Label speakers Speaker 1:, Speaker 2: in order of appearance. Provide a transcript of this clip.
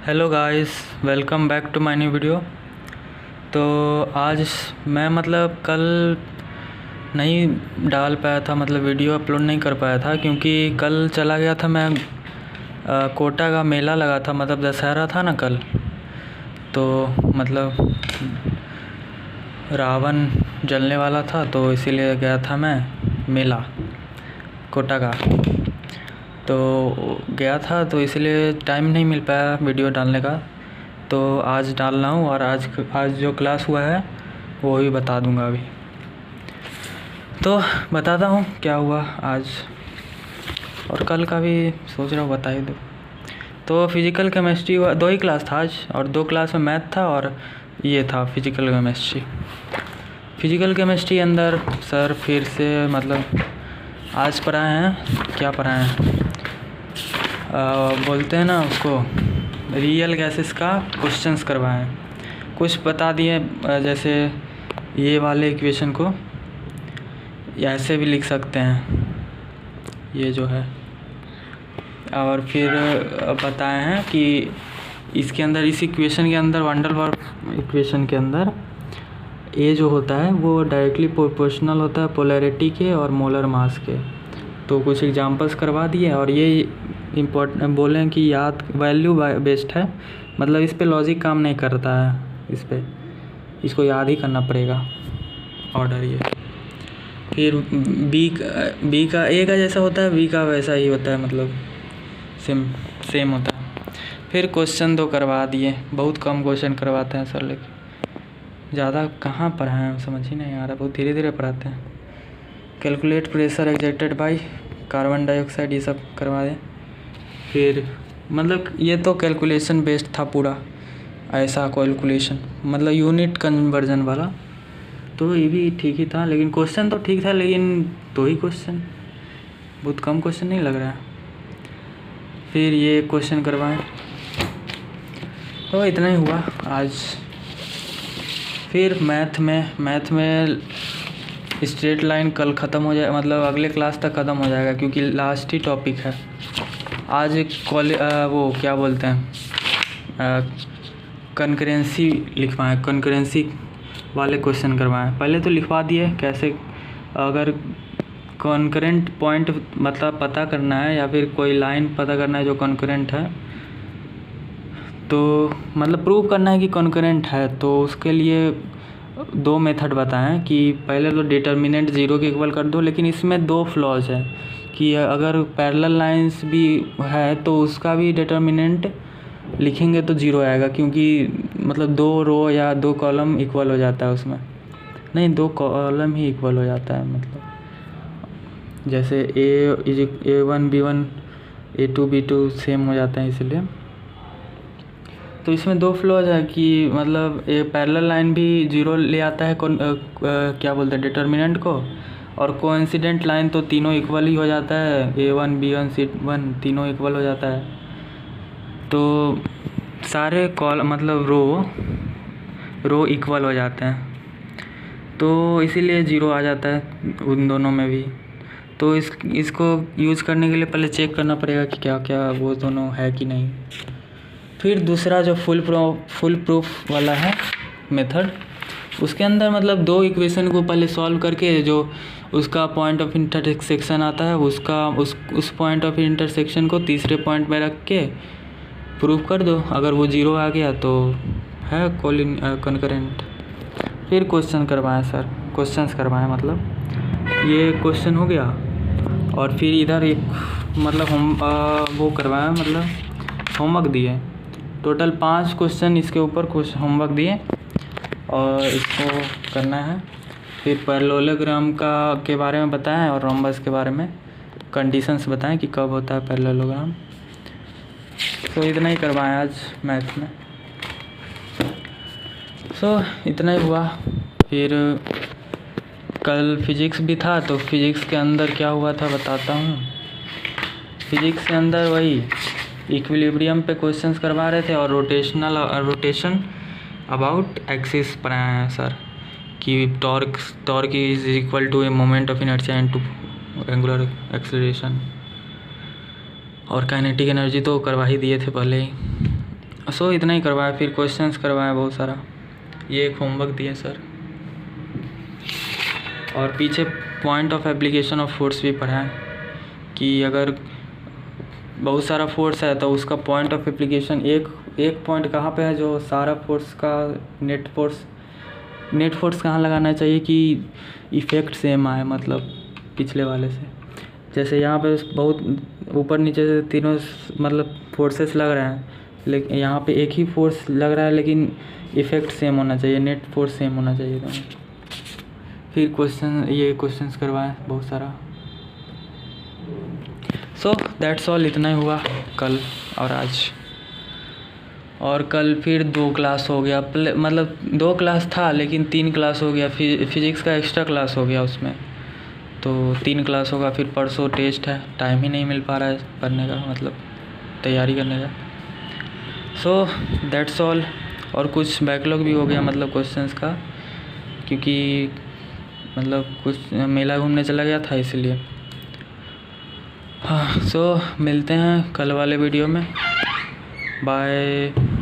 Speaker 1: Hello guys, welcome back to my new video. तो आज मैं कल नहीं डाल पाया था, वीडियो अपलोड नहीं कर पाया था क्योंकि कल चला गया था मैं। कोटा का मेला लगा था, दशहरा था ना कल। तो रावण जलने वाला था, तो इसीलिए गया था मैं मेला कोटा का। तो गया था, तो इसलिए टाइम नहीं मिल पाया वीडियो डालने का। तो आज डाल रहा हूँ और आज जो क्लास हुआ है वो भी बता दूँगा अभी। तो बताता हूँ क्या हुआ आज, और कल का भी सोच रहा हूँ बता ही दूँ। तो फिज़िकल केमिस्ट्री हुआ, 2 ही क्लास था आज, और 2 क्लास में मैथ था और ये था फिज़िकल केमिस्ट्री। फिज़िकल केमिस्ट्री अंदर सर फिर से आज पढ़ाए हैं, क्या पढ़ाए हैं बोलते हैं ना उसको, रियल गैसेस का क्वेश्चंस करवाएं। कुछ बता दिए, जैसे ये वाले इक्वेशन को ऐसे भी लिख सकते हैं, ये जो है। और फिर बताए हैं कि इसके अंदर, इस इक्वेशन के अंदर, वंडरवर्फ इक्वेशन के अंदर ये जो होता है वो डायरेक्टली प्रोपोर्शनल होता है पोलैरिटी के और मोलर मास के। तो कुछ एग्जांपल्स करवा दिए, और ये बोलें कि याद वैल्यू बेस्ड है, इस पे लॉजिक काम नहीं करता है, इसको याद ही करना पड़ेगा ऑर्डर ये। फिर बी का ए का जैसा होता है, बी का वैसा ही होता है, सेम होता है। फिर क्वेश्चन 2 करवा दिए, बहुत कम क्वेश्चन करवाते हैं सर, लेकिन ज़्यादा कहाँ पढ़ाएं हैं समझ ही नहीं आ रहा, बहुत धीरे धीरे पढ़ाते हैं। Calculate pressure excited by carbon dioxide, ये सब करवा दें। फिर ये तो कैलकुलेशन बेस्ड था पूरा, ऐसा कैलकुलेशन यूनिट कन्वर्जन वाला। तो ये भी ठीक ही था, लेकिन क्वेश्चन तो ठीक था, लेकिन 2 ही क्वेश्चन, बहुत कम क्वेश्चन नहीं लग रहा है। फिर ये क्वेश्चन करवाएं, तो इतना ही हुआ आज। फिर मैथ में स्ट्रेट लाइन कल ख़त्म हो जाए, अगले क्लास तक ख़त्म हो जाएगा, क्योंकि लास्ट ही टॉपिक है आज। वो क्या बोलते हैं, कंकरेंसी लिखवाएं, कंकरेंसी वाले क्वेश्चन करवाएं। पहले तो लिखवा दिए कैसे, अगर कॉन्करेंट पॉइंट पता करना है, या फिर कोई लाइन पता करना है जो कॉन्करेंट है, तो प्रूव करना है कि कॉन्करेंट है, तो उसके लिए 2 मेथड बताएं। कि पहले तो डिटर्मिनेंट 0 के इक्वल कर दो, लेकिन इसमें 2 फ्लॉज है कि अगर पैरेलल लाइंस भी है तो उसका भी डिटर्मिनेंट लिखेंगे तो 0 आएगा, क्योंकि 2 रो या 2 कॉलम इक्वल हो जाता है उसमें, नहीं 2 कॉलम ही इक्वल हो जाता है, जैसे A1 B1 A2 B2 same हो जाता है, इसलिए। तो इसमें 2 फ्लॉज है कि ये पैरेलल लाइन भी 0 ले आता है, क्या बोलते हैं, डिटर्मिनेंट को, और कोइंसिडेंट लाइन तो तीनों इक्वल ही हो जाता है, A1 B1 C1 तीनों इक्वल हो जाता है। तो सारे रो इक्वल हो जाते हैं, तो इसीलिए 0 आ जाता है उन दोनों में भी। तो इसको यूज़ करने के लिए पहले चेक करना पड़ेगा कि क्या क्या वो दोनों है कि नहीं। फिर दूसरा जो फुल प्रूफ वाला है मेथड, उसके अंदर 2 इक्वेशन को पहले सॉल्व करके, जो उसका पॉइंट ऑफ इंटरसेक्शन आता है, उस पॉइंट ऑफ इंटरसेक्शन को तीसरे पॉइंट में रख के प्रूफ कर दो। अगर वो 0 आ गया तो है कॉन्करेंट। फिर क्वेश्चन करवाएं सर, क्वेश्चंस करवाएं, ये क्वेश्चन हो गया। और फिर इधर एक हम वो करवाएं, होमवर्क दिए, टोटल 5 क्वेश्चन इसके ऊपर कुछ होमवर्क दिए और इसको करना है। फिर पैरेललोग्राम के बारे में बताएं, और रोम्बस के बारे में कंडीशंस बताएं कि कब होता है पैरेललोग्राम। तो इतना ही करवाएं आज मैथ में। इतना ही हुआ। फिर कल फिज़िक्स भी था, तो फिज़िक्स के अंदर क्या हुआ था बताता हूँ। फिज़िक्स के अंदर वही इक्विलिब्रियम पे क्वेश्चंस करवा रहे थे, और रोटेशन अबाउट एक्सिस पढ़ाए हैं सर, कि torque is equal to a moment of inertia into angular acceleration. और काइनेटिक एनर्जी तो करवा ही दिए थे पहले ही। सो इतना ही करवाया, फिर क्वेश्चंस करवाया बहुत सारा। ये एक होमवर्क दिए सर, और पीछे point of application of force भी पढ़ाएं कि अगर बहुत सारा फोर्स है तो उसका पॉइंट ऑफ एप्लीकेशन एक पॉइंट कहाँ पे है जो सारा फोर्स का नेट फोर्स कहाँ लगाना चाहिए कि इफ़ेक्ट सेम आए, मतलब पिछले वाले से। जैसे यहाँ पे बहुत ऊपर नीचे से तीनों मतलब फोर्सेस लग रहे हैं, लेकिन यहाँ पे एक ही फोर्स लग रहा है लेकिन इफ़ेक्ट सेम होना चाहिए, नेट फोर्स सेम होना चाहिए दोनों। फिर क्वेश्चंस करवाएं बहुत सारा। सो दैट्स ऑल, इतना ही हुआ कल और आज। और कल फिर 2 क्लास हो गया, मतलब 2 क्लास था लेकिन 3 क्लास हो गया, फिज़िक्स का एक्स्ट्रा क्लास हो गया उसमें, तो 3 क्लास होगा। फिर परसों टेस्ट है, टाइम ही नहीं मिल पा रहा है पढ़ने का, मतलब तैयारी करने का। So that's all. और कुछ बैकलॉग भी हो गया मतलब क्वेश्चंस का, क्योंकि मतलब कुछ मेला घूमने चला गया था इसलिए। हाँ, सो मिलते हैं कल वाले वीडियो में। बाय।